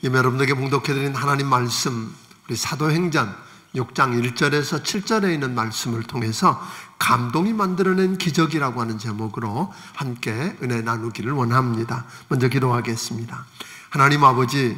예배 여러분들에게 봉독해드린 하나님 말씀, 우리 사도행전 6장 1절에서 7절에 있는 말씀을 통해서 감동이 만들어낸 기적이라고 하는 제목으로 함께 은혜 나누기를 원합니다. 먼저 기도하겠습니다. 하나님 아버지,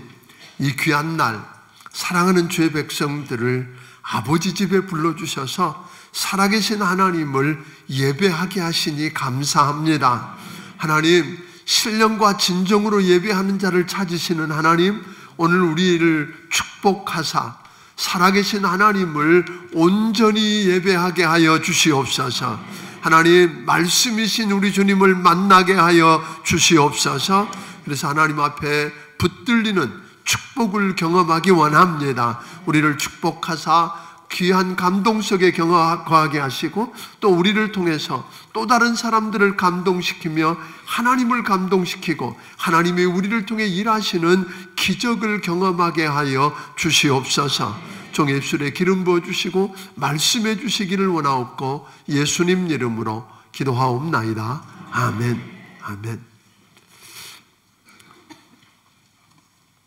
이 귀한 날 사랑하는 주의 백성들을 아버지 집에 불러주셔서 살아계신 하나님을 예배하게 하시니 감사합니다. 하나님, 신령과 진정으로 예배하는 자를 찾으시는 하나님, 오늘 우리를 축복하사 살아계신 하나님을 온전히 예배하게 하여 주시옵소서. 하나님, 말씀이신 우리 주님을 만나게 하여 주시옵소서. 그래서 하나님 앞에 붙들리는 축복을 경험하기 원합니다. 우리를 축복하사 귀한 감동 속에 거하게 하시고, 또 우리를 통해서 또 다른 사람들을 감동시키며 하나님을 감동시키고 하나님이 우리를 통해 일하시는 기적을 경험하게 하여 주시옵소서. 종의 입술에 기름 부어주시고 말씀해 주시기를 원하옵고 예수님 이름으로 기도하옵나이다. 아멘. 아멘.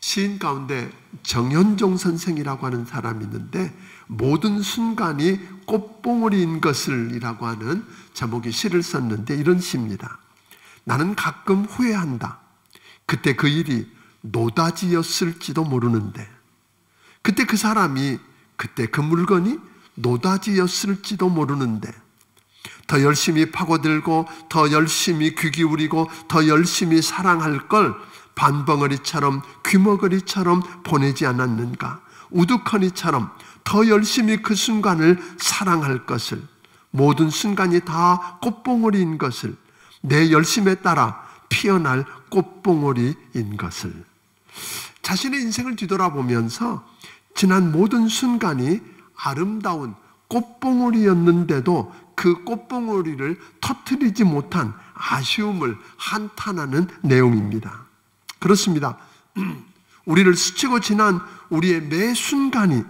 시인 가운데 정현종 선생이라고 하는 사람이 있는데, 모든 순간이 꽃봉오리인 것을 이라고 하는 제목의 시를 썼는데 이런 시입니다. 나는 가끔 후회한다. 그때 그 일이 노다지였을지도 모르는데, 그때 그 사람이, 그때 그 물건이 노다지였을지도 모르는데, 더 열심히 파고들고 더 열심히 귀 기울이고 더 열심히 사랑할 걸 반벙어리처럼 귀머거리처럼 보내지 않았는가. 우두커니처럼 더 열심히 그 순간을 사랑할 것을, 모든 순간이 다 꽃봉오리인 것을, 내 열심에 따라 피어날 꽃봉오리인 것을. 자신의 인생을 뒤돌아보면서 지난 모든 순간이 아름다운 꽃봉오리였는데도 그 꽃봉오리를 터뜨리지 못한 아쉬움을 한탄하는 내용입니다. 그렇습니다. 우리를 스치고 지난 우리의 매 순간이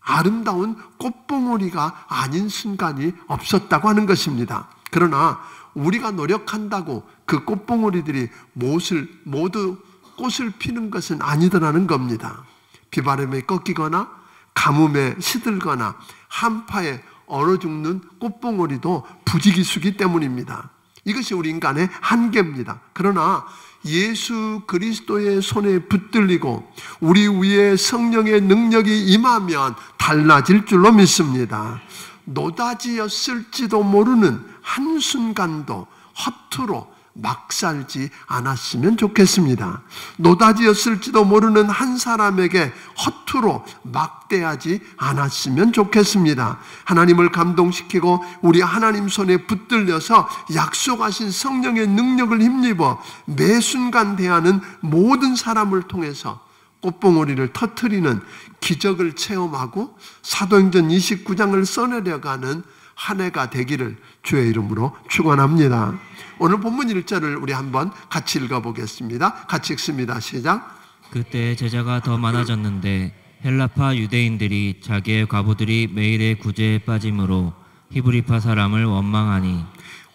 아름다운 꽃봉오리가 아닌 순간이 없었다고 하는 것입니다. 그러나 우리가 노력한다고 그 꽃봉오리들이 모두 꽃을 피는 것은 아니더라는 겁니다. 비바람에 꺾이거나 가뭄에 시들거나 한파에 얼어 죽는 꽃봉오리도 부지기수기 때문입니다. 이것이 우리 인간의 한계입니다. 그러나 예수 그리스도의 손에 붙들리고 우리 위에 성령의 능력이 임하면 달라질 줄로 믿습니다. 노다지였을지도 모르는 한순간도 허투루 막 살지 않았으면 좋겠습니다. 노다지였을지도 모르는 한 사람에게 허투루 막대하지 않았으면 좋겠습니다. 하나님을 감동시키고 우리 하나님 손에 붙들려서 약속하신 성령의 능력을 힘입어 매 순간 대하는 모든 사람을 통해서 꽃봉오리를 터뜨리는 기적을 체험하고 사도행전 29장을 써내려가는 한 해가 되기를 주의 이름으로 축원합니다. 오늘 본문 1절을 우리 한번 같이 읽어보겠습니다. 같이 읽습니다. 시작. 그때 제자가 더 많아졌는데 헬라파 유대인들이 자기의 과부들이 매일의 구제에 빠짐으로 히브리파 사람을 원망하니.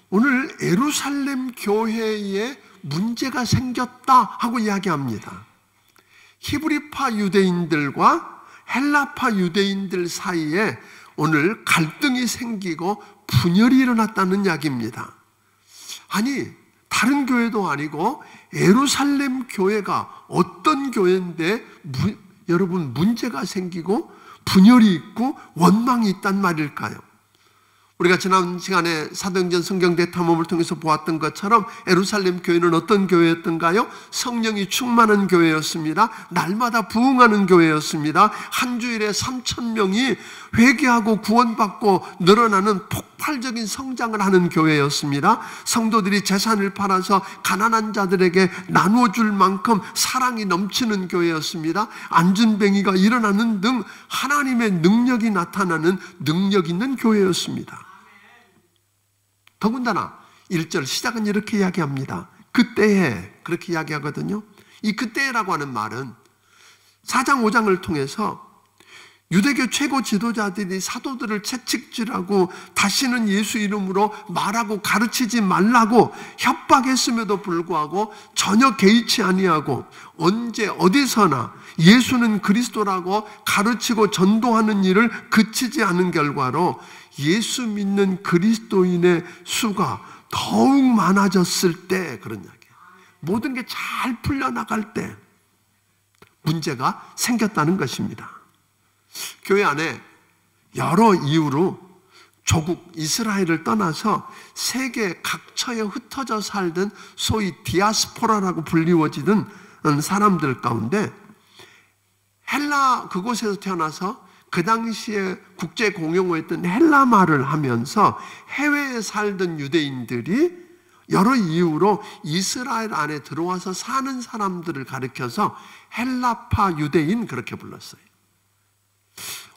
오늘 예루살렘 교회에 문제가 생겼다 하고 이야기합니다. 히브리파 유대인들과 헬라파 유대인들 사이에 오늘 갈등이 생기고 분열이 일어났다는 이야기입니다. 아니, 다른 교회도 아니고 예루살렘 교회가 어떤 교회인데 여러분 문제가 생기고 분열이 있고 원망이 있단 말일까요? 우리가 지난 시간에 사도행전 성경 대탐험을 통해서 보았던 것처럼 예루살렘 교회는 어떤 교회였던가요? 성령이 충만한 교회였습니다. 날마다 부흥하는 교회였습니다. 한 주일에 3,000명이 회개하고 구원받고 늘어나는 폭발적인 성장을 하는 교회였습니다. 성도들이 재산을 팔아서 가난한 자들에게 나누어 줄 만큼 사랑이 넘치는 교회였습니다. 안전뱅이가 일어나는 등 하나님의 능력이 나타나는 능력 있는 교회였습니다. 더군다나 1절 시작은 이렇게 이야기합니다. 그때에, 그렇게 이야기하거든요. 이 그때라고 하는 말은 4장 5장을 통해서 유대교 최고 지도자들이 사도들을 채찍질하고 다시는 예수 이름으로 말하고 가르치지 말라고 협박했음에도 불구하고 전혀 개의치 아니하고 언제 어디서나 예수는 그리스도라고 가르치고 전도하는 일을 그치지 않은 결과로 예수 믿는 그리스도인의 수가 더욱 많아졌을 때, 그런 이야기예요. 모든 게 잘 풀려나갈 때 문제가 생겼다는 것입니다. 교회 안에 여러 이유로 조국 이스라엘을 떠나서 세계 각처에 흩어져 살던 소위 디아스포라라고 불리워지던 사람들 가운데 헬라 그곳에서 태어나서 그 당시에 국제 공용어였던 헬라말을 하면서 해외에 살던 유대인들이 여러 이유로 이스라엘 안에 들어와서 사는 사람들을 가리켜서 헬라파 유대인 그렇게 불렀어요.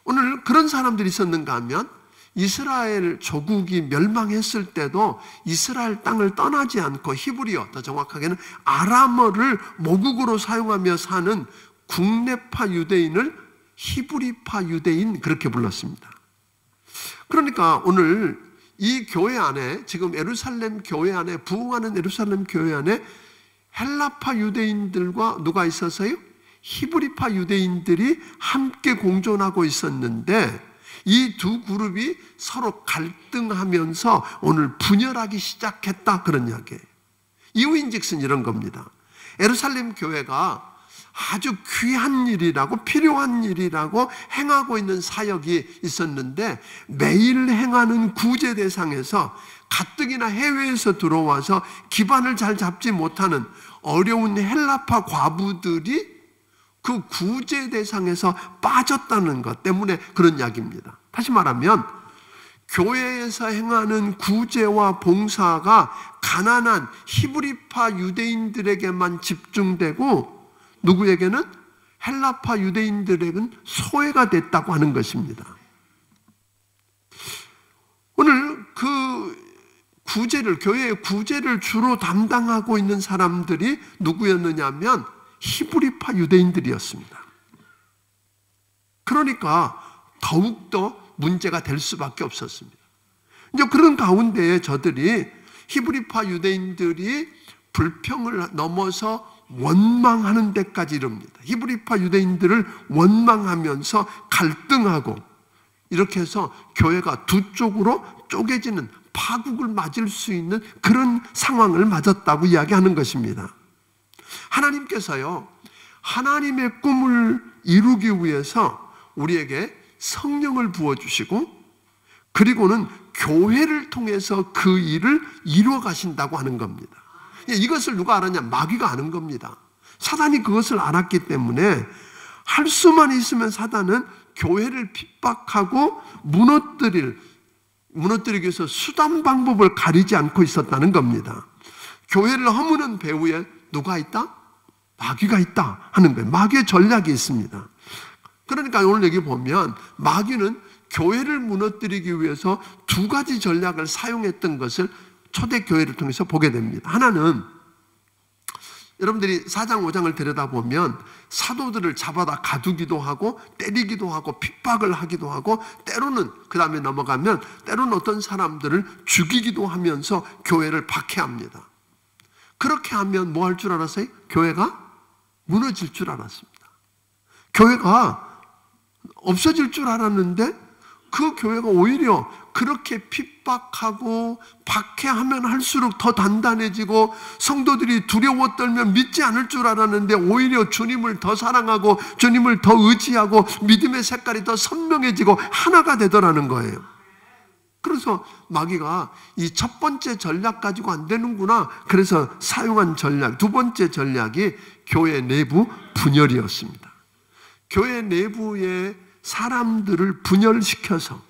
오늘 그런 사람들이 있었는가 하면 이스라엘 조국이 멸망했을 때도 이스라엘 땅을 떠나지 않고 히브리어, 더 정확하게는 아람어를 모국어로 사용하며 사는 국내파 유대인을 히브리파 유대인 그렇게 불렀습니다. 그러니까 오늘 이 교회 안에, 지금 예루살렘 교회 안에, 부흥하는 예루살렘 교회 안에 헬라파 유대인들과 누가 있어서요? 히브리파 유대인들이 함께 공존하고 있었는데 이 두 그룹이 서로 갈등하면서 오늘 분열하기 시작했다, 그런 이야기예요. 이유인즉슨 이런 겁니다. 예루살렘 교회가 아주 귀한 일이라고 필요한 일이라고 행하고 있는 사역이 있었는데 매일 행하는 구제 대상에서 가뜩이나 해외에서 들어와서 기반을 잘 잡지 못하는 어려운 헬라파 과부들이 그 구제 대상에서 빠졌다는 것 때문에 그런 이야기입니다. 다시 말하면 교회에서 행하는 구제와 봉사가 가난한 히브리파 유대인들에게만 집중되고 누구에게는? 헬라파 유대인들에게는 소외가 됐다고 하는 것입니다. 오늘 그 구제를, 교회의 구제를 주로 담당하고 있는 사람들이 누구였느냐 하면 히브리파 유대인들이었습니다. 그러니까 더욱더 문제가 될 수밖에 없었습니다. 이제 그런 가운데에 저들이 히브리파 유대인들이 불평을 넘어서 원망하는 데까지 이릅니다. 히브리파 유대인들을 원망하면서 갈등하고 이렇게 해서 교회가 두 쪽으로 쪼개지는 파국을 맞을 수 있는 그런 상황을 맞았다고 이야기하는 것입니다. 하나님께서요, 하나님의 꿈을 이루기 위해서 우리에게 성령을 부어주시고 그리고는 교회를 통해서 그 일을 이루어 가신다고 하는 겁니다. 이것을 누가 알았냐? 마귀가 아는 겁니다. 사단이 그것을 알았기 때문에 할 수만 있으면 사단은 교회를 핍박하고 무너뜨리기 위해서 수단 방법을 가리지 않고 있었다는 겁니다. 교회를 허무는 배후에 누가 있다? 마귀가 있다 하는 거예요. 마귀의 전략이 있습니다. 그러니까 오늘 여기 보면 마귀는 교회를 무너뜨리기 위해서 두 가지 전략을 사용했던 것을 초대교회를 통해서 보게 됩니다. 하나는 여러분들이 4장 5장을 들여다보면 사도들을 잡아다 가두기도 하고 때리기도 하고 핍박을 하기도 하고 때로는 그 다음에 넘어가면 때로는 어떤 사람들을 죽이기도 하면서 교회를 박해합니다. 그렇게 하면 뭐 할 줄 알았어요? 교회가 무너질 줄 알았습니다. 교회가 없어질 줄 알았는데 그 교회가 오히려 그렇게 핍박하고 박해하면 할수록 더 단단해지고 성도들이 두려워 떨면 믿지 않을 줄 알았는데 오히려 주님을 더 사랑하고 주님을 더 의지하고 믿음의 색깔이 더 선명해지고 하나가 되더라는 거예요. 그래서 마귀가 이 첫 번째 전략 가지고 안 되는구나, 그래서 사용한 전략, 두 번째 전략이 교회 내부 분열이었습니다. 교회 내부의 사람들을 분열시켜서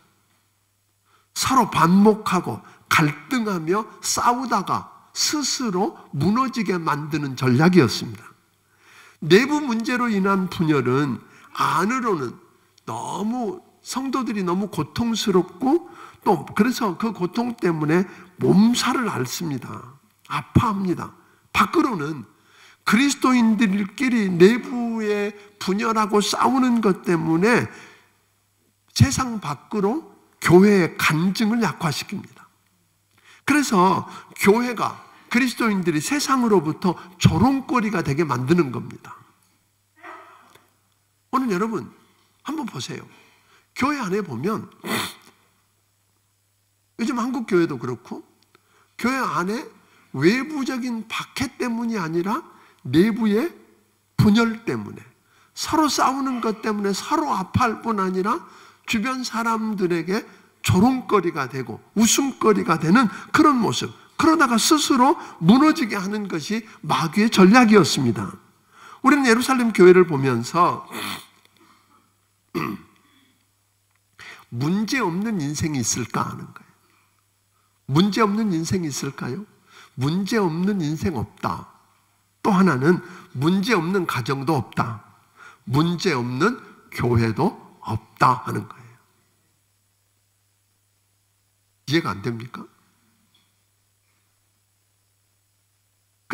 서로 반목하고 갈등하며 싸우다가 스스로 무너지게 만드는 전략이었습니다. 내부 문제로 인한 분열은 안으로는 너무 성도들이 너무 고통스럽고 또 그래서 그 고통 때문에 몸살을 앓습니다. 아파합니다. 밖으로는 그리스도인들끼리 내부에 분열하고 싸우는 것 때문에 세상 밖으로 교회의 간증을 약화시킵니다. 그래서 교회가, 그리스도인들이 세상으로부터 조롱거리가 되게 만드는 겁니다. 오늘 여러분 한번 보세요. 교회 안에 보면 요즘 한국 교회도 그렇고 교회 안에 외부적인 박해 때문이 아니라 내부의 분열 때문에, 서로 싸우는 것 때문에 서로 아파할 뿐 아니라 주변 사람들에게 조롱거리가 되고 웃음거리가 되는 그런 모습, 그러다가 스스로 무너지게 하는 것이 마귀의 전략이었습니다. 우리는 예루살렘 교회를 보면서 문제 없는 인생이 있을까 하는 거예요. 문제 없는 인생이 있을까요? 문제 없는 인생 없다. 또 하나는 문제 없는 가정도 없다. 문제 없는 교회도 없다 하는 거예요. 이해가 안 됩니까?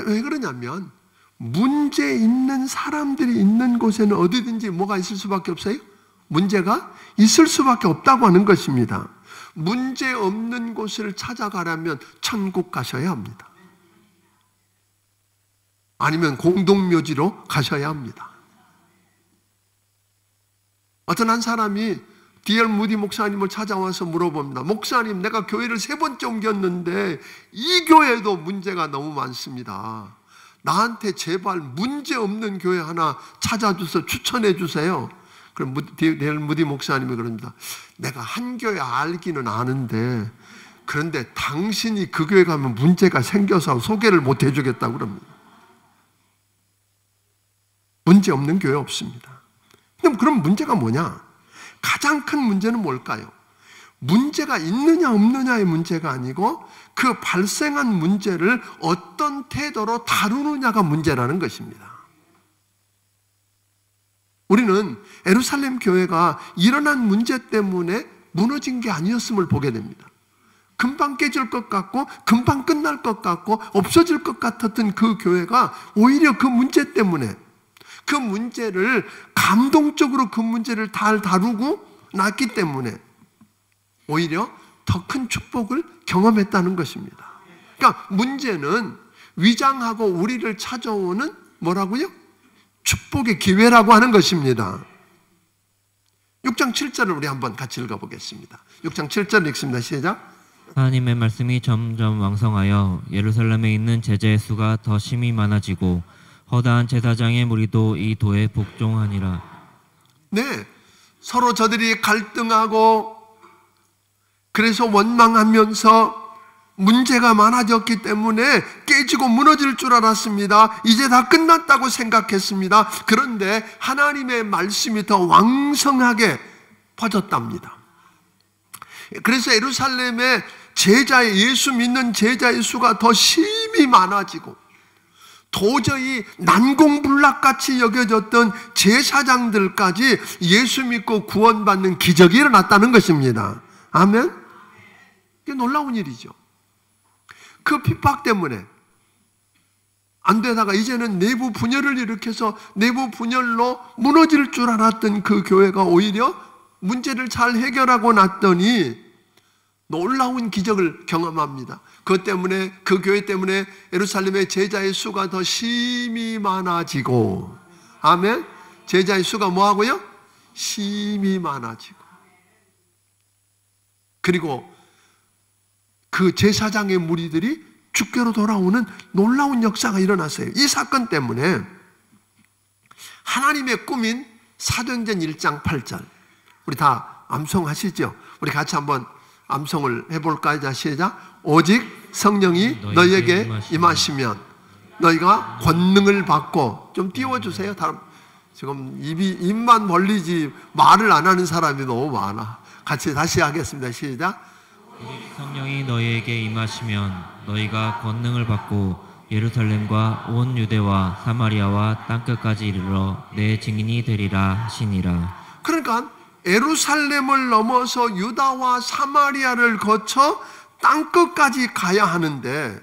왜 그러냐면 문제 있는 사람들이 있는 곳에는 어디든지 뭐가 있을 수밖에 없어요? 문제가 있을 수밖에 없다고 하는 것입니다. 문제 없는 곳을 찾아가려면 천국 가셔야 합니다. 아니면 공동묘지로 가셔야 합니다. 어떤 한 사람이 D.L. 무디 목사님을 찾아와서 물어봅니다. 목사님, 내가 교회를 3번째 옮겼는데 이 교회도 문제가 너무 많습니다. 나한테 제발 문제 없는 교회 하나 찾아줘서 추천해 주세요. 그럼 D.L. 무디 목사님이 그럽니다. 내가 한 교회 알기는 아는데 그런데 당신이 그 교회 가면 문제가 생겨서 소개를 못 해주겠다고 그럽니다. 문제 없는 교회 없습니다. 그럼 문제가 뭐냐? 가장 큰 문제는 뭘까요? 문제가 있느냐 없느냐의 문제가 아니고 그 발생한 문제를 어떤 태도로 다루느냐가 문제라는 것입니다. 우리는 예루살렘 교회가 일어난 문제 때문에 무너진 게 아니었음을 보게 됩니다. 금방 깨질 것 같고 금방 끝날 것 같고 없어질 것 같았던 그 교회가 오히려 그 문제 때문에, 그 문제를 감동적으로 그 문제를 잘 다루고 났기 때문에 오히려 더 큰 축복을 경험했다는 것입니다. 그러니까 문제는 위장하고 우리를 찾아오는 뭐라고요? 축복의 기회라고 하는 것입니다. 6장 7절을 우리 한번 같이 읽어보겠습니다. 6장 7절 읽습니다. 시작. 하나님의 말씀이 점점 왕성하여 예루살렘에 있는 제자의 수가 더 심히 많아지고 허다한 제사장의 무리도 이 도에 복종하니라. 네, 서로 저들이 갈등하고 그래서 원망하면서 문제가 많아졌기 때문에 깨지고 무너질 줄 알았습니다. 이제 다 끝났다고 생각했습니다. 그런데 하나님의 말씀이 더 왕성하게 퍼졌답니다. 그래서 예루살렘에 예수 믿는 제자의 수가 더 심히 많아지고 도저히 난공불락같이 여겨졌던 제사장들까지 예수 믿고 구원받는 기적이 일어났다는 것입니다. 아멘? 이게 놀라운 일이죠. 그 핍박 때문에 안 되다가 이제는 내부 분열을 일으켜서 내부 분열로 무너질 줄 알았던 그 교회가 오히려 문제를 잘 해결하고 났더니 놀라운 기적을 경험합니다. 그것 때문에, 그 교회 때문에 예루살렘의 제자의 수가 더 심히 많아지고, 아멘? 제자의 수가 뭐하고요? 심히 많아지고, 그리고 그 제사장의 무리들이 주께로 돌아오는 놀라운 역사가 일어났어요. 이 사건 때문에 하나님의 꿈인 사도행전 1장 8절, 우리 다 암송하시죠? 우리 같이 한번 암송을 해볼까요? 자, 시작. 오직 성령이 너희에게 임하시면 너희가 권능을 받고, 좀 띄워주세요. 지금 입만 벌리지 말을 안 하는 사람이 너무 많아. 같이 다시 하겠습니다. 시작. 오직 성령이 너희에게 임하시면 너희가 권능을 받고 예루살렘과 온 유대와 사마리아와 땅끝까지 이르러 내 증인이 되리라 하시니라. 그러니까 예루살렘을 넘어서 유다와 사마리아를 거쳐 땅끝까지 가야 하는데,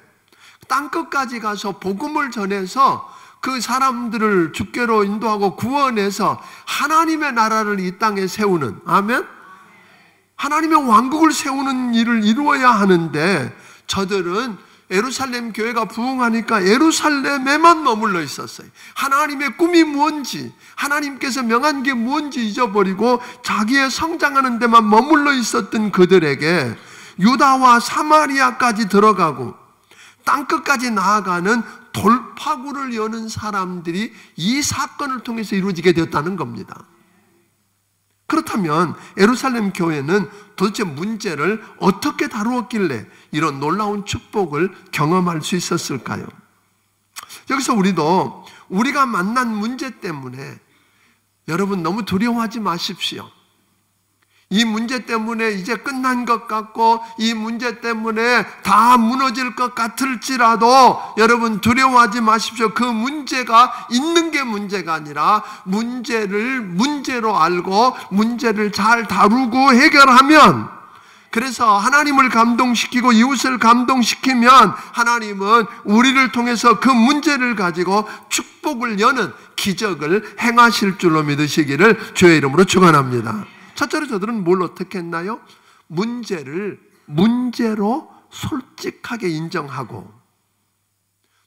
땅끝까지 가서 복음을 전해서 그 사람들을 주께로 인도하고 구원해서 하나님의 나라를 이 땅에 세우는, 아멘? 하나님의 왕국을 세우는 일을 이루어야 하는데 저들은 예루살렘 교회가 부흥하니까 예루살렘에만 머물러 있었어요. 하나님의 꿈이 뭔지, 하나님께서 명한 게 뭔지 잊어버리고 자기의 성장하는 데만 머물러 있었던 그들에게 유다와 사마리아까지 들어가고 땅끝까지 나아가는 돌파구를 여는 사람들이 이 사건을 통해서 이루어지게 되었다는 겁니다. 그렇다면 예루살렘 교회는 도대체 문제를 어떻게 다루었길래 이런 놀라운 축복을 경험할 수 있었을까요? 여기서 우리도 우리가 만난 문제 때문에 여러분 너무 두려워하지 마십시오. 이 문제 때문에 이제 끝난 것 같고 이 문제 때문에 다 무너질 것 같을지라도 여러분 두려워하지 마십시오. 그 문제가 있는 게 문제가 아니라 문제를 문제로 알고 문제를 잘 다루고 해결하면, 그래서 하나님을 감동시키고 이웃을 감동시키면 하나님은 우리를 통해서 그 문제를 가지고 축복을 여는 기적을 행하실 줄로 믿으시기를 주의 이름으로 축원합니다. 첫째로 저들은 뭘 어떻게 했나요? 문제를 문제로 솔직하게 인정하고,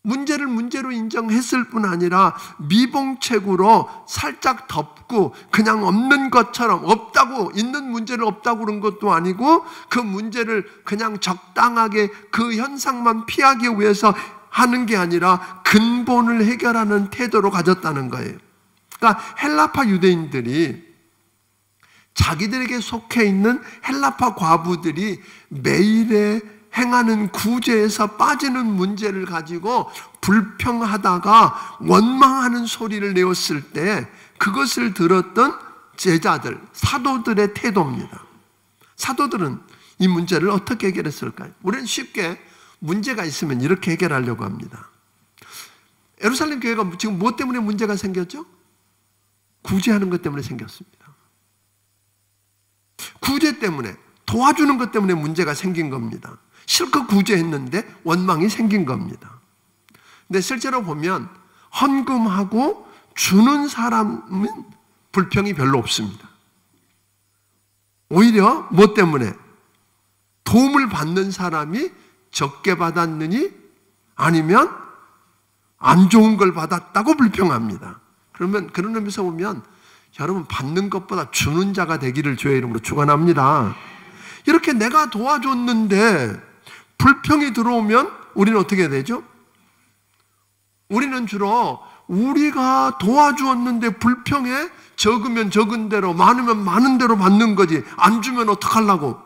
문제를 문제로 인정했을 뿐 아니라 미봉책으로 살짝 덮고 그냥 없는 것처럼, 없다고, 있는 문제를 없다고 그런 것도 아니고 그 문제를 그냥 적당하게 그 현상만 피하기 위해서 하는 게 아니라 근본을 해결하는 태도로 가졌다는 거예요. 그러니까 헬라파 유대인들이 자기들에게 속해 있는 헬라파 과부들이 매일의 행하는 구제에서 빠지는 문제를 가지고 불평하다가 원망하는 소리를 내었을 때 그것을 들었던 제자들, 사도들의 태도입니다. 사도들은 이 문제를 어떻게 해결했을까요? 우리는 쉽게 문제가 있으면 이렇게 해결하려고 합니다. 예루살렘 교회가 지금 무엇 때문에 문제가 생겼죠? 구제하는 것 때문에 생겼습니다. 구제 때문에, 도와주는 것 때문에 문제가 생긴 겁니다. 실컷 구제했는데 원망이 생긴 겁니다. 근데 실제로 보면 헌금하고 주는 사람은 불평이 별로 없습니다. 오히려 뭐 때문에? 도움을 받는 사람이 적게 받았느니 아니면 안 좋은 걸 받았다고 불평합니다. 그러면 그런 의미에서 보면 여러분, 받는 것보다 주는 자가 되기를 주의 이름으로 축원합니다. 이렇게 내가 도와줬는데 불평이 들어오면 우리는 어떻게 되죠? 우리는 주로 우리가 도와주었는데 불평에 적으면 적은 대로, 많으면 많은 대로 받는 거지. 안 주면 어떡하려고?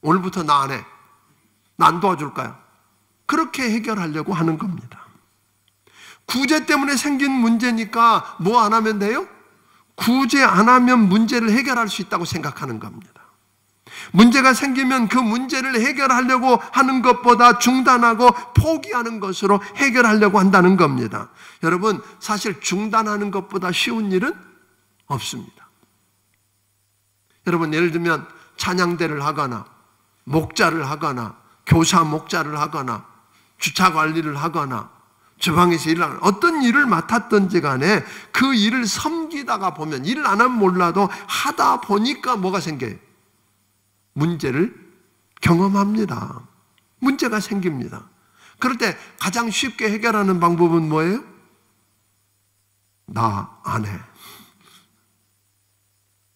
오늘부터 나 안 해. 나 안 도와줄 거야. 그렇게 해결하려고 하는 겁니다. 구제 때문에 생긴 문제니까 뭐 안 하면 돼요? 구제 안 하면 문제를 해결할 수 있다고 생각하는 겁니다. 문제가 생기면 그 문제를 해결하려고 하는 것보다 중단하고 포기하는 것으로 해결하려고 한다는 겁니다. 여러분, 사실 중단하는 것보다 쉬운 일은 없습니다. 여러분, 예를 들면 찬양대를 하거나 목자를 하거나 교사 목자를 하거나 주차 관리를 하거나 주방에서 일을 하는 어떤 일을 맡았든지 간에 그 일을 섬기다가 보면, 일을 안 하면 몰라도 하다 보니까 뭐가 생겨요? 문제를 경험합니다. 문제가 생깁니다. 그럴 때 가장 쉽게 해결하는 방법은 뭐예요? 나 안 해.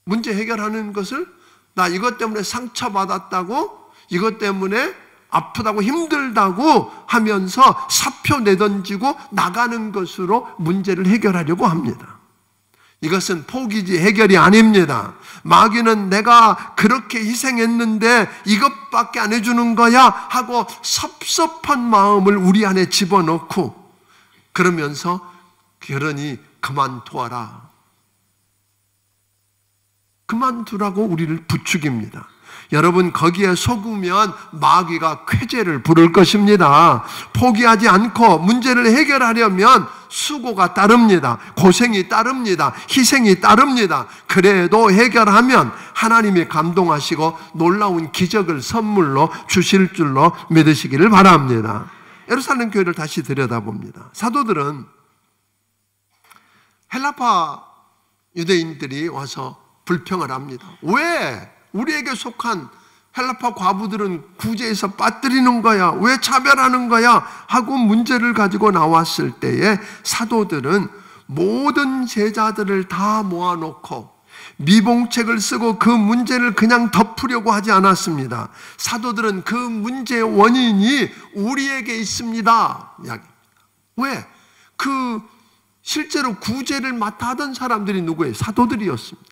문제 해결하는 것을 나 이것 때문에 상처받았다고, 이것 때문에 아프다고 힘들다고 하면서 사표 내던지고 나가는 것으로 문제를 해결하려고 합니다. 이것은 포기지 해결이 아닙니다. 마귀는 내가 그렇게 희생했는데 이것밖에 안 해주는 거야 하고 섭섭한 마음을 우리 안에 집어넣고, 그러면서 그러니 그만둬라, 그만두라고 우리를 부추깁니다. 여러분, 거기에 속으면 마귀가 쾌재를 부를 것입니다. 포기하지 않고 문제를 해결하려면 수고가 따릅니다. 고생이 따릅니다. 희생이 따릅니다. 그래도 해결하면 하나님이 감동하시고 놀라운 기적을 선물로 주실 줄로 믿으시기를 바랍니다. 예루살렘 교회를 다시 들여다봅니다. 사도들은 헬라파 유대인들이 와서 불평을 합니다. 왜 우리에게 속한 헬라파 과부들은 구제에서 빠뜨리는 거야? 왜 차별하는 거야? 하고 문제를 가지고 나왔을 때에 사도들은 모든 제자들을 다 모아놓고 미봉책을 쓰고 그 문제를 그냥 덮으려고 하지 않았습니다. 사도들은 그 문제의 원인이 우리에게 있습니다. 왜? 실제로 구제를 맡아 하던 사람들이 누구예요? 사도들이었습니다.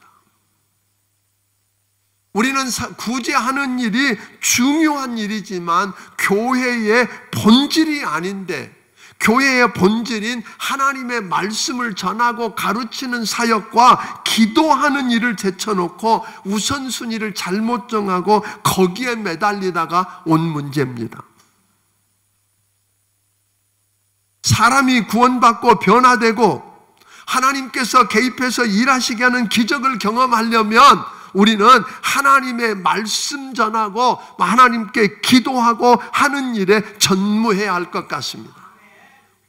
우리는 구제하는 일이 중요한 일이지만 교회의 본질이 아닌데, 교회의 본질인 하나님의 말씀을 전하고 가르치는 사역과 기도하는 일을 제쳐놓고 우선순위를 잘못 정하고 거기에 매달리다가 온 문제입니다. 사람이 구원받고 변화되고 하나님께서 개입해서 일하시게 하는 기적을 경험하려면 우리는 하나님의 말씀 전하고 하나님께 기도하고 하는 일에 전무해야 할 것 같습니다.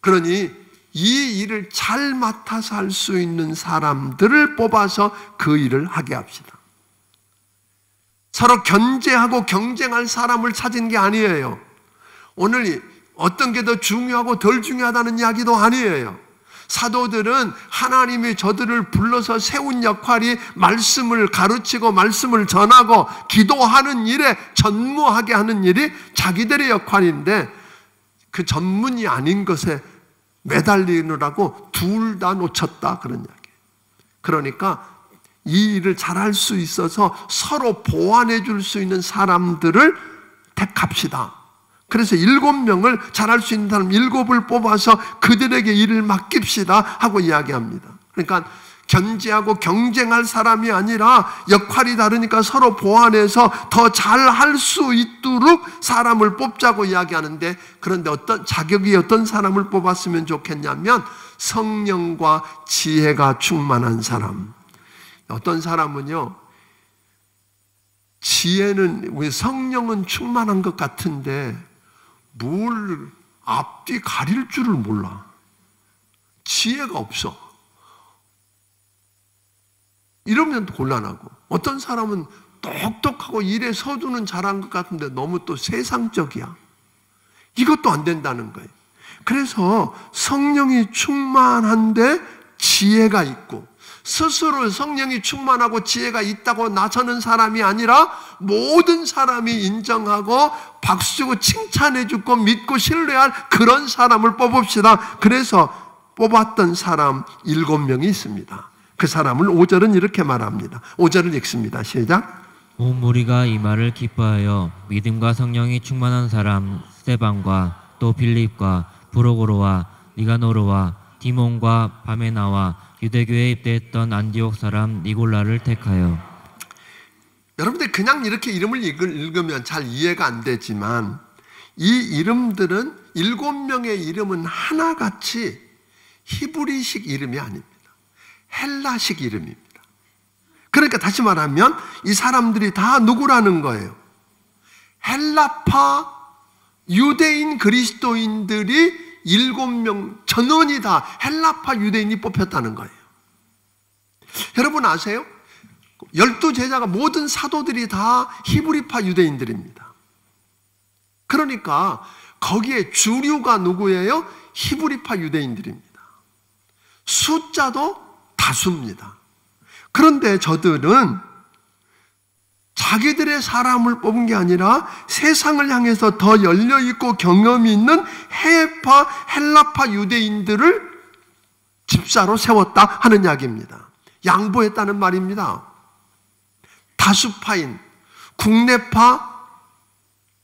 그러니 이 일을 잘 맡아서 할 수 있는 사람들을 뽑아서 그 일을 하게 합시다. 서로 견제하고 경쟁할 사람을 찾은 게 아니에요. 오늘 어떤 게 더 중요하고 덜 중요하다는 이야기도 아니에요. 사도들은 하나님이 저들을 불러서 세운 역할이 말씀을 가르치고 말씀을 전하고 기도하는 일에 전무하게 하는 일이 자기들의 역할인데 그 전문이 아닌 것에 매달리느라고 둘 다 놓쳤다, 그런 이야기예요. 그러니까 이 일을 잘할 수 있어서 서로 보완해 줄 수 있는 사람들을 택합시다. 그래서 7명을 잘할 수 있는 사람 7을 뽑아서 그들에게 일을 맡깁시다 하고 이야기합니다. 그러니까 견제하고 경쟁할 사람이 아니라 역할이 다르니까 서로 보완해서 더 잘할 수 있도록 사람을 뽑자고 이야기하는데, 그런데 자격이 어떤 사람을 뽑았으면 좋겠냐면 성령과 지혜가 충만한 사람. 어떤 사람은요, 지혜는, 우리 성령은 충만한 것 같은데 뭘 앞뒤 가릴 줄을 몰라. 지혜가 없어. 이러면 곤란하고, 어떤 사람은 똑똑하고 일에 서두는 잘한 것 같은데 너무 또 세상적이야. 이것도 안 된다는 거예요. 그래서 성령이 충만한데 지혜가 있고, 스스로 성령이 충만하고 지혜가 있다고 나서는 사람이 아니라 모든 사람이 인정하고 박수주고 칭찬해주고 믿고 신뢰할 그런 사람을 뽑읍시다. 그래서 뽑았던 사람 7명이 있습니다. 그 사람을 5절은 이렇게 말합니다. 5절을 읽습니다. 시작. 온 무리가 이 말을 기뻐하여 믿음과 성령이 충만한 사람 스데반과 또 빌립과 브로고로와 니가노르와 디몬과 바메나와 유대교에 입대했던 안디옥 사람 니골라를 택하여. 여러분들 그냥 이렇게 이름을 읽으면 잘 이해가 안 되지만 이 이름들은 7명의 이름은 하나같이 히브리식 이름이 아닙니다. 헬라식 이름입니다. 그러니까 다시 말하면 이 사람들이 다 누구라는 거예요? 헬라파 유대인 그리스도인들이 7명 전원이 다 헬라파 유대인이 뽑혔다는 거예요. 여러분 아세요? 12제자가 모든 사도들이 다 히브리파 유대인들입니다. 그러니까 거기에 주류가 누구예요? 히브리파 유대인들입니다. 숫자도 다수입니다. 그런데 저들은 자기들의 사람을 뽑은 게 아니라 세상을 향해서 더 열려있고 경험이 있는 해파 헬라파 유대인들을 집사로 세웠다 하는 이야기입니다. 양보했다는 말입니다. 다수파인 국내파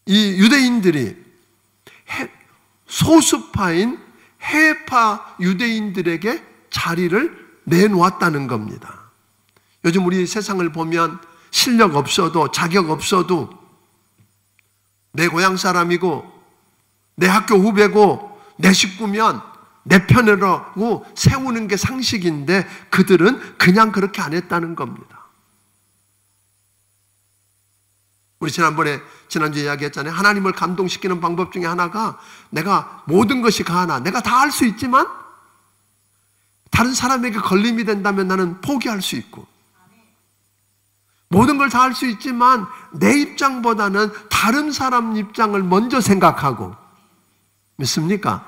이 유대인들이 소수파인 해파 유대인들에게 자리를 내놓았다는 겁니다. 요즘 우리 세상을 보면 실력 없어도 자격 없어도 내 고향 사람이고 내 학교 후배고 내 식구면 내 편이라고 세우는 게 상식인데 그들은 그냥 그렇게 안 했다는 겁니다. 우리 지난주에 이야기했잖아요. 하나님을 감동시키는 방법 중에 하나가 내가 모든 것이 가하나 내가 다 할 수 있지만 다른 사람에게 걸림이 된다면 나는 포기할 수 있고, 모든 걸 다 할 수 있지만 내 입장보다는 다른 사람 입장을 먼저 생각하고, 믿습니까?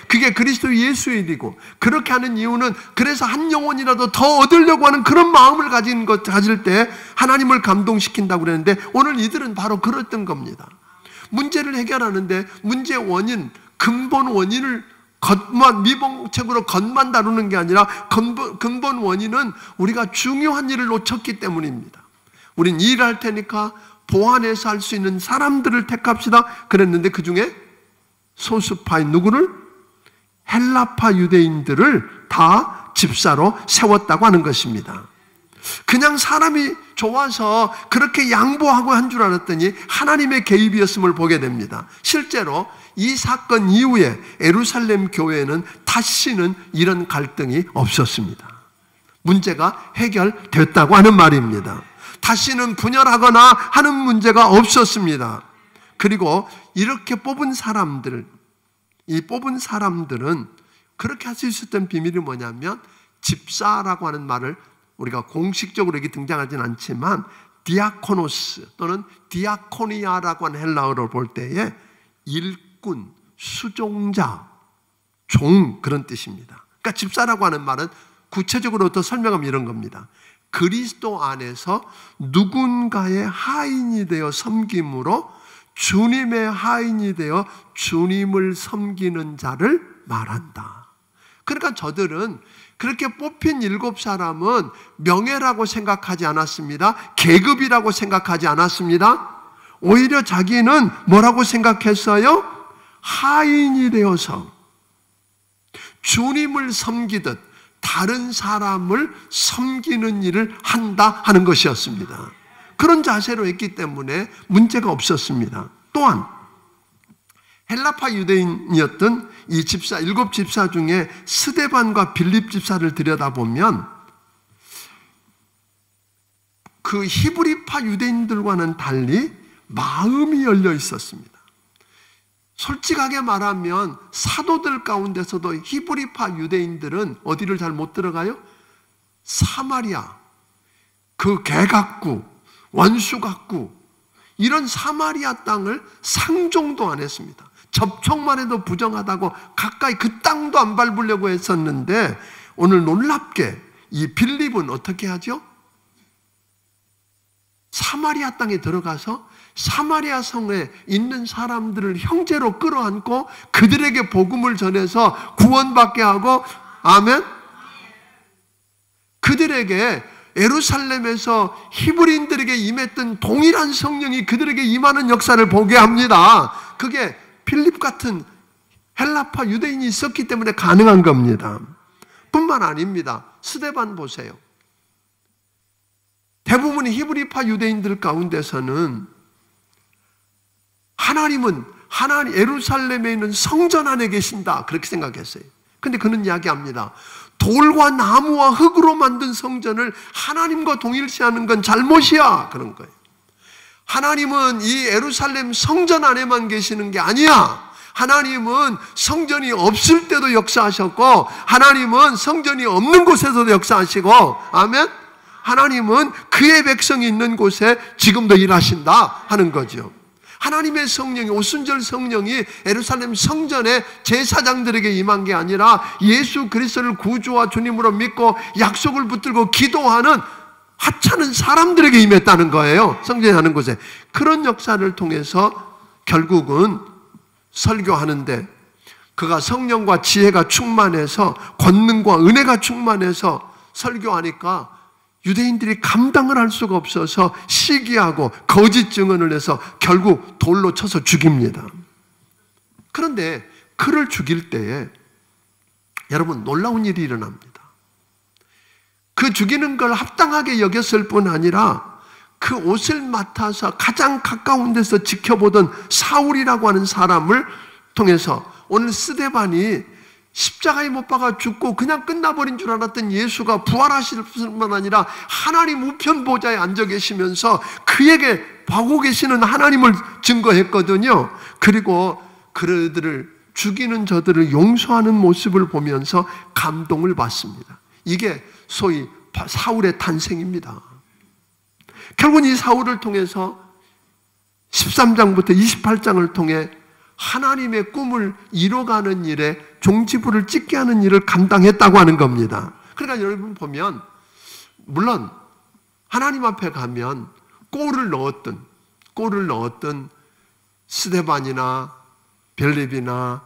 그게 그리스도 예수의 일이고, 그렇게 하는 이유는 그래서 한 영혼이라도 더 얻으려고 하는 그런 마음을 가질 때 하나님을 감동시킨다고 그랬는데, 오늘 이들은 바로 그랬던 겁니다. 문제를 해결하는데 문제의 원인, 근본 원인을 미봉책으로 겉만 다루는 게 아니라 근본 원인은 우리가 중요한 일을 놓쳤기 때문입니다. 우린 일할 테니까 보완해서 할 수 있는 사람들을 택합시다 그랬는데, 그 중에 소수파인 누구를? 헬라파 유대인들을 다 집사로 세웠다고 하는 것입니다. 그냥 사람이 좋아서 그렇게 양보하고 한 줄 알았더니 하나님의 개입이었음을 보게 됩니다. 실제로 이 사건 이후에 예루살렘 교회에는 다시는 이런 갈등이 없었습니다. 문제가 해결됐다고 하는 말입니다. 다시는 분열하거나 하는 문제가 없었습니다. 그리고 이렇게 뽑은 사람들은 그렇게 할 수 있었던 비밀이 뭐냐면, 집사라고 하는 말을 우리가 공식적으로 여기 등장하진 않지만 디아코노스 또는 디아코니아라고 하는 헬라어를 볼 때에 일꾼, 수종자, 종, 그런 뜻입니다. 그러니까 집사라고 하는 말은 구체적으로 더 설명하면 이런 겁니다. 그리스도 안에서 누군가의 하인이 되어 섬김으로 주님의 하인이 되어 주님을 섬기는 자를 말한다. 그러니까 저들은 그렇게 뽑힌 7사람은 명예라고 생각하지 않았습니다. 계급이라고 생각하지 않았습니다. 오히려 자기는 뭐라고 생각했어요? 하인이 되어서 주님을 섬기듯 다른 사람을 섬기는 일을 한다 하는 것이었습니다. 그런 자세로 했기 때문에 문제가 없었습니다. 또한 헬라파 유대인이었던 이 집사, 7집사 중에 스데반과 빌립 집사를 들여다보면 그 히브리파 유대인들과는 달리 마음이 열려 있었습니다. 솔직하게 말하면 사도들 가운데서도 히브리파 유대인들은 어디를 잘 못 들어가요? 사마리아, 그 개각구, 원수각구, 이런 사마리아 땅을 상종도 안 했습니다. 접촉만 해도 부정하다고 가까이 그 땅도 안 밟으려고 했었는데, 오늘 놀랍게 이 빌립은 어떻게 하죠? 사마리아 땅에 들어가서 사마리아 성에 있는 사람들을 형제로 끌어안고 그들에게 복음을 전해서 구원받게 하고, 아멘? 그들에게 예루살렘에서 히브리인들에게 임했던 동일한 성령이 그들에게 임하는 역사를 보게 합니다. 그게 필립 같은 헬라파 유대인이 있었기 때문에 가능한 겁니다. 뿐만 아닙니다. 스데반 보세요. 대부분의 히브리파 유대인들 가운데서는 하나님은 예루살렘에 있는 성전 안에 계신다, 그렇게 생각했어요. 근데 그는 이야기합니다. 돌과 나무와 흙으로 만든 성전을 하나님과 동일시하는 건 잘못이야, 그런 거예요. 하나님은 이 예루살렘 성전 안에만 계시는 게 아니야. 하나님은 성전이 없을 때도 역사하셨고, 하나님은 성전이 없는 곳에서도 역사하시고, 아멘? 하나님은 그의 백성이 있는 곳에 지금도 일하신다 하는 거죠. 하나님의 성령이, 오순절 성령이 예루살렘 성전에 제사장들에게 임한 게 아니라 예수 그리스도를 구주와 주님으로 믿고 약속을 붙들고 기도하는 하찮은 사람들에게 임했다는 거예요. 성전에 하는 곳에. 그런 역사를 통해서 결국은 설교하는데, 그가 성령과 지혜가 충만해서, 권능과 은혜가 충만해서 설교하니까 유대인들이 감당을 할 수가 없어서 시기하고 거짓 증언을 해서 결국 돌로 쳐서 죽입니다. 그런데 그를 죽일 때에 여러분, 놀라운 일이 일어납니다. 그 죽이는 걸 합당하게 여겼을 뿐 아니라 그 옷을 맡아서 가장 가까운 데서 지켜보던 사울이라고 하는 사람을 통해서, 오늘 스데반이 십자가에 못 박아 죽고 그냥 끝나버린 줄 알았던 예수가 부활하실 뿐만 아니라 하나님 우편 보좌에 앉아 계시면서 그에게 보고 계시는 하나님을 증거했거든요. 그리고 그들을 죽이는 저들을 용서하는 모습을 보면서 감동을 받습니다. 이게 소위 사울의 탄생입니다. 결국은 이 사울을 통해서 13장부터 28장을 통해 하나님의 꿈을 이뤄가는 일에 종지부를 찍게 하는 일을 감당했다고 하는 겁니다. 그러니까 여러분 보면 물론 하나님 앞에 가면 골을 넣었던 스데반이나 벨렙이나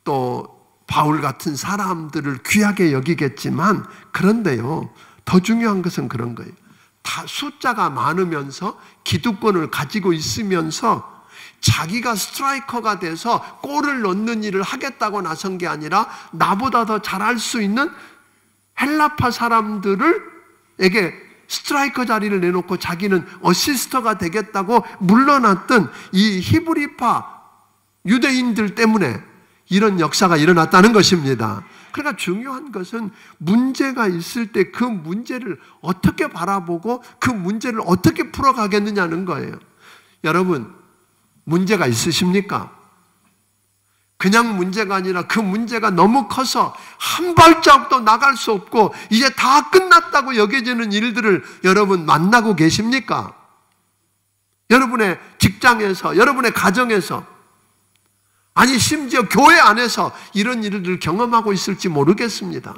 또 바울 같은 사람들을 귀하게 여기겠지만, 그런데요, 더 중요한 것은 그런 거예요. 다 숫자가 많으면서 기득권을 가지고 있으면서 자기가 스트라이커가 돼서 골을 넣는 일을 하겠다고 나선 게 아니라 나보다 더 잘할 수 있는 헬라파 사람들에게 스트라이커 자리를 내놓고 자기는 어시스터가 되겠다고 물러났던 이 히브리파 유대인들 때문에 이런 역사가 일어났다는 것입니다. 그러니까 중요한 것은 문제가 있을 때 그 문제를 어떻게 바라보고 그 문제를 어떻게 풀어가겠느냐는 거예요. 여러분, 문제가 있으십니까? 그냥 문제가 아니라 그 문제가 너무 커서 한 발자국도 나갈 수 없고 이제 다 끝났다고 여겨지는 일들을 여러분 만나고 계십니까? 여러분의 직장에서, 여러분의 가정에서, 아니 심지어 교회 안에서 이런 일들을 경험하고 있을지 모르겠습니다.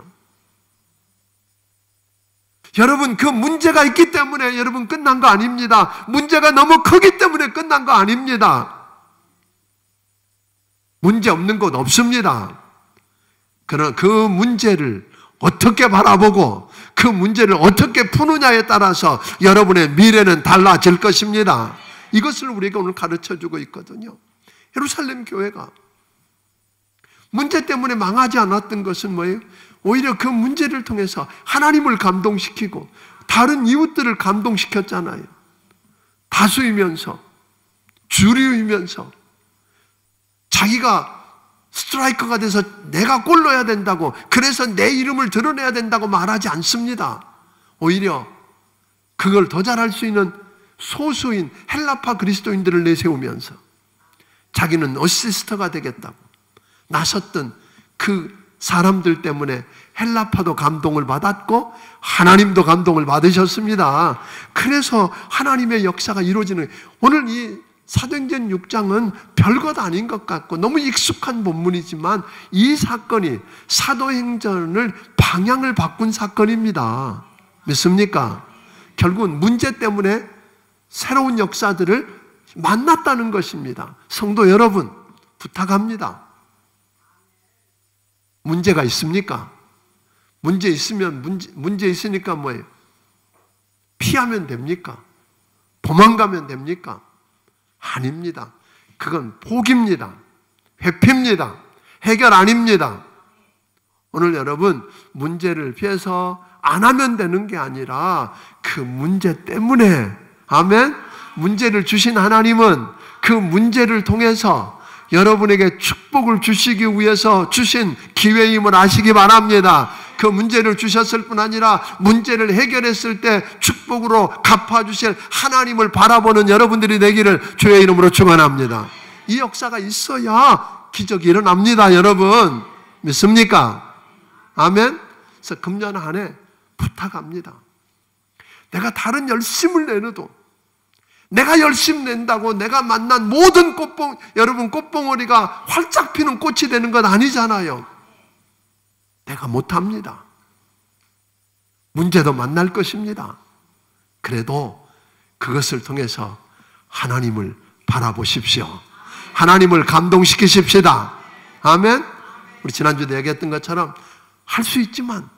여러분, 그 문제가 있기 때문에 여러분 끝난 거 아닙니다. 문제가 너무 크기 때문에 끝난 거 아닙니다. 문제 없는 곳 없습니다. 그러나 그 문제를 어떻게 바라보고 그 문제를 어떻게 푸느냐에 따라서 여러분의 미래는 달라질 것입니다. 이것을 우리가 오늘 가르쳐주고 있거든요. 예루살렘 교회가 문제 때문에 망하지 않았던 것은 뭐예요? 오히려 그 문제를 통해서 하나님을 감동시키고 다른 이웃들을 감동시켰잖아요. 다수이면서, 주류이면서, 자기가 스트라이커가 돼서 내가 골 넣어야 된다고, 그래서 내 이름을 드러내야 된다고 말하지 않습니다. 오히려 그걸 더 잘할 수 있는 소수인 헬라파 그리스도인들을 내세우면서 자기는 어시스터가 되겠다고 나섰던 그 사람들 때문에 헬라파도 감동을 받았고 하나님도 감동을 받으셨습니다. 그래서 하나님의 역사가 이루어지는, 오늘 이 사도행전 6장은 별것 아닌 것 같고 너무 익숙한 본문이지만 이 사건이 사도행전을 방향을 바꾼 사건입니다. 믿습니까? 결국은 문제 때문에 새로운 역사들을 만났다는 것입니다. 성도 여러분, 부탁합니다. 문제가 있습니까? 문제 있으면 문제 있으니까 뭐예요? 피하면 됩니까? 도망가면 됩니까? 아닙니다. 그건 포기입니다. 회피입니다. 해결 아닙니다. 오늘 여러분, 문제를 피해서 안 하면 되는 게 아니라 그 문제 때문에, 아멘? 문제를 주신 하나님은 그 문제를 통해서 여러분에게 축복을 주시기 위해서 주신 기회임을 아시기 바랍니다. 그 문제를 주셨을 뿐 아니라 문제를 해결했을 때 축복으로 갚아주실 하나님을 바라보는 여러분들이 되기를 주의 이름으로 축원합니다. 이 역사가 있어야 기적이 일어납니다. 여러분, 믿습니까? 아멘? 그래서 금년 한 해 부탁합니다. 내가 다른 열심을 내놔도, 내가 열심 낸다고 내가 만난 모든 여러분 꽃봉오리가 활짝 피는 꽃이 되는 건 아니잖아요. 내가 못합니다. 문제도 만날 것입니다. 그래도 그것을 통해서 하나님을 바라보십시오. 하나님을 감동시키십시다. 아멘? 우리 지난주에 얘기했던 것처럼 할 수 있지만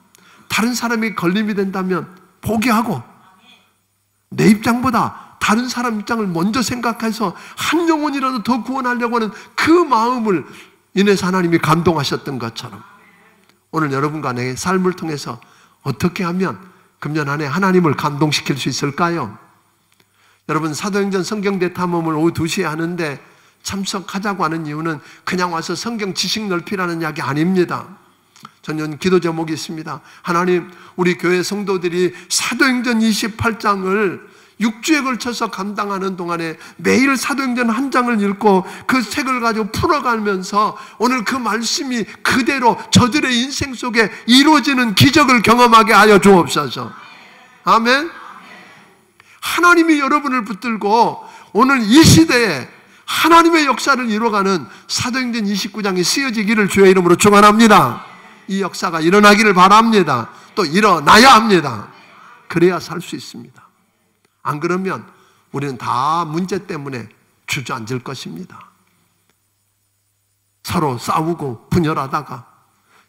다른 사람이 걸림이 된다면 포기하고 내 입장보다 다른 사람 입장을 먼저 생각해서 한 영혼이라도 더 구원하려고 하는 그 마음을 인해서 하나님이 감동하셨던 것처럼 오늘 여러분과 내 삶을 통해서 어떻게 하면 금년 안에 하나님을 감동시킬 수 있을까요? 여러분, 사도행전 성경대 탐험을 오후 2시에 하는데 참석하자고 하는 이유는 그냥 와서 성경 지식 넓히라는 이야기 아닙니다. 저는 기도 제목이 있습니다. 하나님, 우리 교회 성도들이 사도행전 28장을 6주에 걸쳐서 감당하는 동안에 매일 사도행전 한 장을 읽고 그 책을 가지고 풀어가면서 오늘 그 말씀이 그대로 저들의 인생 속에 이루어지는 기적을 경험하게 하여 주옵소서. 아멘. 하나님이 여러분을 붙들고 오늘 이 시대에 하나님의 역사를 이루어가는 사도행전 29장이 쓰여지기를 주의 이름으로 축원합니다. 이 역사가 일어나기를 바랍니다. 또 일어나야 합니다. 그래야 살 수 있습니다. 안 그러면 우리는 다 문제 때문에 주저앉을 것입니다. 서로 싸우고 분열하다가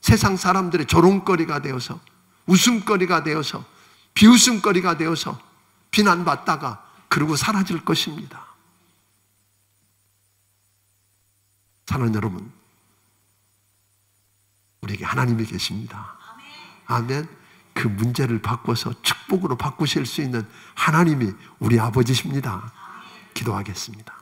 세상 사람들의 조롱거리가 되어서 웃음거리가 되어서 비웃음거리가 되어서 비난받다가 그러고 사라질 것입니다. 사랑하는 여러분, 우리에게 하나님이 계십니다. 아멘. 그 문제를 바꿔서 축복으로 바꾸실 수 있는 하나님이 우리 아버지십니다. 기도하겠습니다.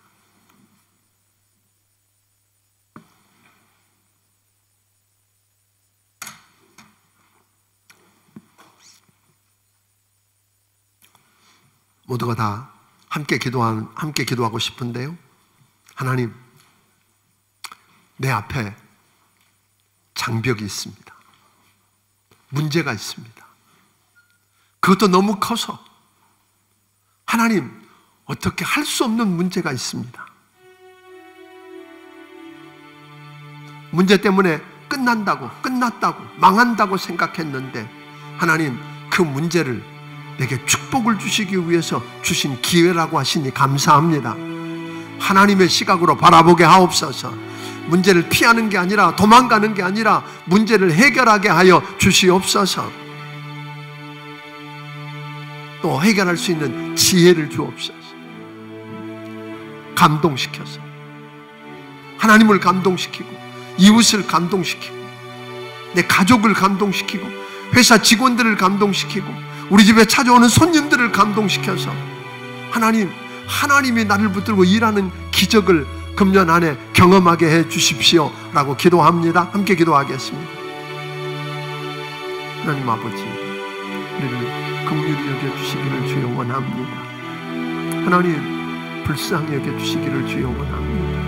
모두가 다 함께 기도하고 싶은데요. 하나님, 내 앞에 장벽이 있습니다. 문제가 있습니다. 그것도 너무 커서 하나님, 어떻게 할 수 없는 문제가 있습니다. 문제 때문에 끝났다고 망한다고 생각했는데 하나님, 그 문제를 내게 축복을 주시기 위해서 주신 기회라고 하시니 감사합니다. 하나님의 시각으로 바라보게 하옵소서. 문제를 피하는 게 아니라 도망가는 게 아니라 문제를 해결하게 하여 주시옵소서. 또 해결할 수 있는 지혜를 주옵소서. 감동시켜서 하나님을 감동시키고 이웃을 감동시키고 내 가족을 감동시키고 회사 직원들을 감동시키고 우리 집에 찾아오는 손님들을 감동시켜서 하나님이 나를 붙들고 일하는 기적을 금년 안에 경험하게 해 주십시오 라고 기도합니다. 함께 기도하겠습니다. 하나님 아버지, 우리를 긍휼히 여겨주시기를 주여 원합니다. 하나님, 불쌍히 여겨주시기를 주여 원합니다.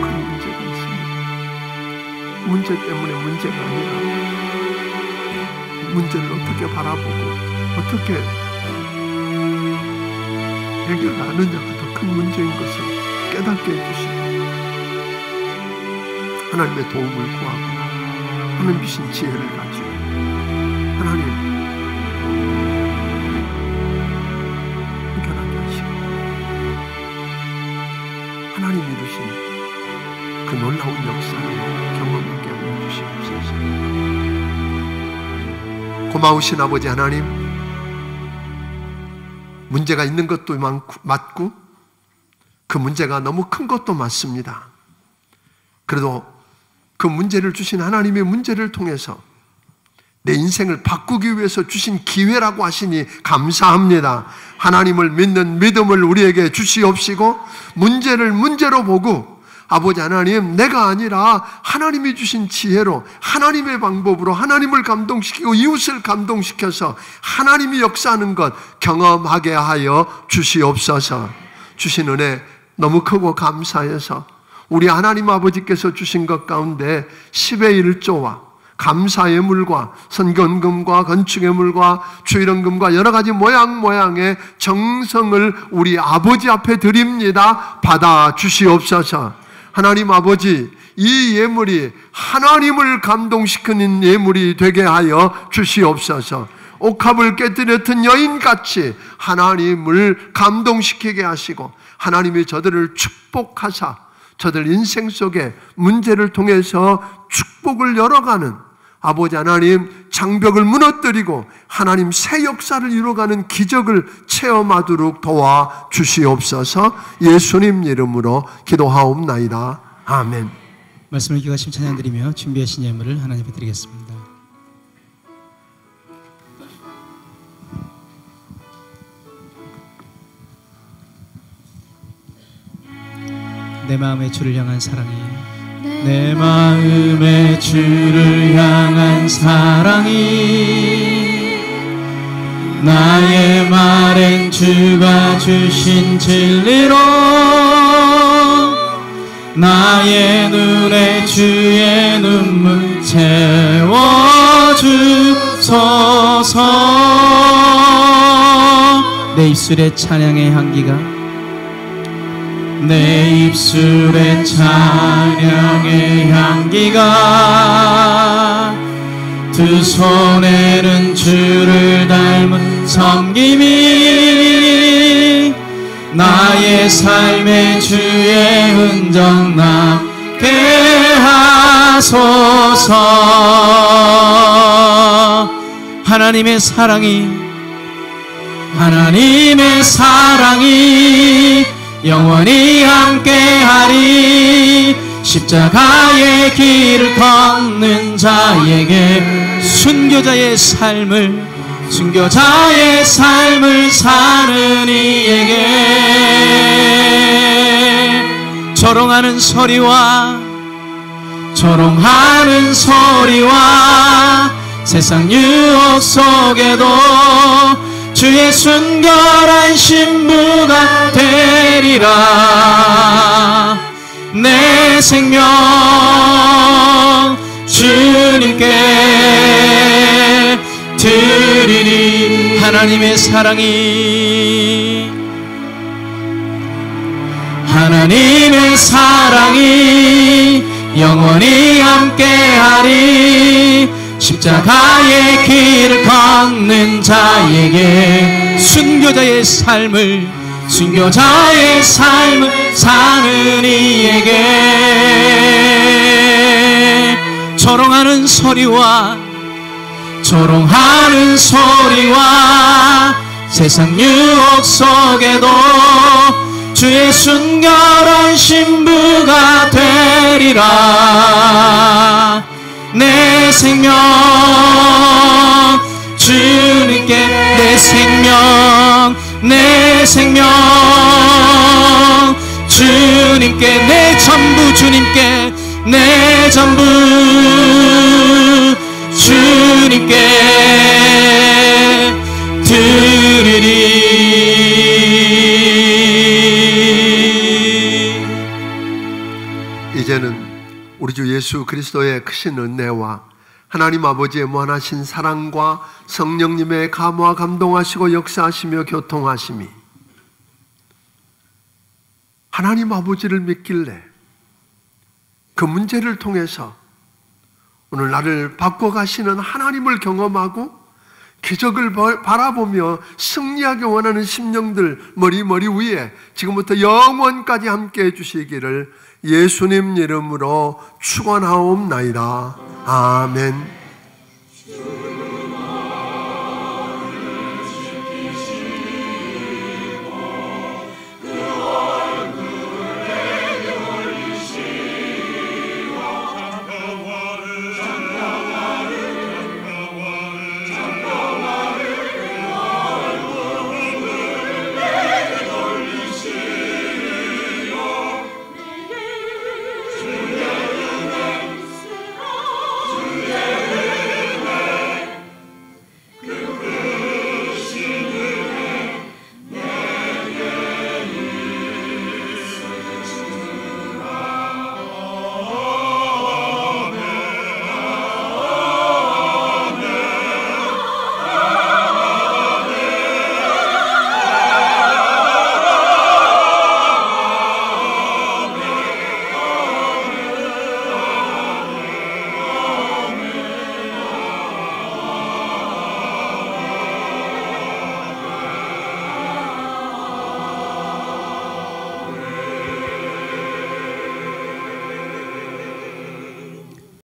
그런 문제가 있습니다. 문제 때문에 문제가 아니라 문제를 어떻게 바라보고 어떻게 해결하느냐가 더 큰 문제인 것을 깨닫게 해주시고 하나님의 도움을 구하고 하나님 주신 지혜를 가지고 하나님 해결하게 하시고 하나님이 이루신 그 놀라운 역사를 경험하게 하여 주시옵소서. 고마우신 아버지 하나님, 문제가 있는 것도 맞고 그 문제가 너무 큰 것도 맞습니다. 그래도 그 문제를 주신 하나님의 문제를 통해서 내 인생을 바꾸기 위해서 주신 기회라고 하시니 감사합니다. 하나님을 믿는 믿음을 우리에게 주시옵시고 문제를 문제로 보고 아버지 하나님, 내가 아니라 하나님이 주신 지혜로 하나님의 방법으로 하나님을 감동시키고 이웃을 감동시켜서 하나님이 역사하는 것 경험하게 하여 주시옵소서. 주신 은혜 너무 크고 감사해서 우리 하나님 아버지께서 주신 것 가운데 10의 1조와 감사의 물과 선견금과 건축의 물과 주일원금과 여러 가지 모양의 정성을 우리 아버지 앞에 드립니다. 받아 주시옵소서. 하나님 아버지, 이 예물이 하나님을 감동시키는 예물이 되게 하여 주시옵소서. 옥합을 깨뜨렸던 여인같이 하나님을 감동시키게 하시고 하나님이 저들을 축복하사 저들 인생 속에 문제를 통해서 축복을 열어가는 아버지 하나님, 장벽을 무너뜨리고 하나님 새 역사를 이루어가는 기적을 체험하도록 도와주시옵소서. 예수님 이름으로 기도하옵나이다. 아멘. 말씀을 기억하시면 찬양드리며 준비하신 예물을 하나님 앞에 드리겠습니다. 내 마음의 주를 향한 사랑이 내 마음의 주를 향한 사랑이 나의 말엔 주가 주신 진리로 나의 눈에 주의 눈물 채워주소서. 내 입술의 찬양의 향기가 내 입술의 찬양의 향기가 두 손에는 주를 닮은 섬김이 나의 삶의 주의 흔적 남게 하소서. 하나님의 사랑이 영원히 함께하리. 십자가의 길을 걷는 자에게 순교자의 삶을 사는 이에게 조롱하는 소리와 세상 유혹 속에도 주의 순결한 신부가 되리라. 내 생명 주님께 드리리. 하나님의 사랑이 영원히 함께하리. 십자가의 길을 걷는 자에게 순교자의 삶을 사는 이에게 조롱하는 소리와 세상 유혹 속에도 주의 순결한 신부가 되리라. 내 생명 주님께 내 생명 주님께 내 전부 주님께 내 전부 주님께 드리리. 이제는 우리 주 예수 그리스도의 크신 은혜와 하나님 아버지의 무한하신 사랑과 성령님의 감화 감동하시고 역사하시며 교통하심이 하나님 아버지를 믿길래 그 문제를 통해서 오늘 나를 바꿔가시는 하나님을 경험하고 기적을 바라보며 승리하기 원하는 심령들 머리 위에 지금부터 영원까지 함께 해주시기를 예수님 이름으로 축원하옵나이다. 아멘.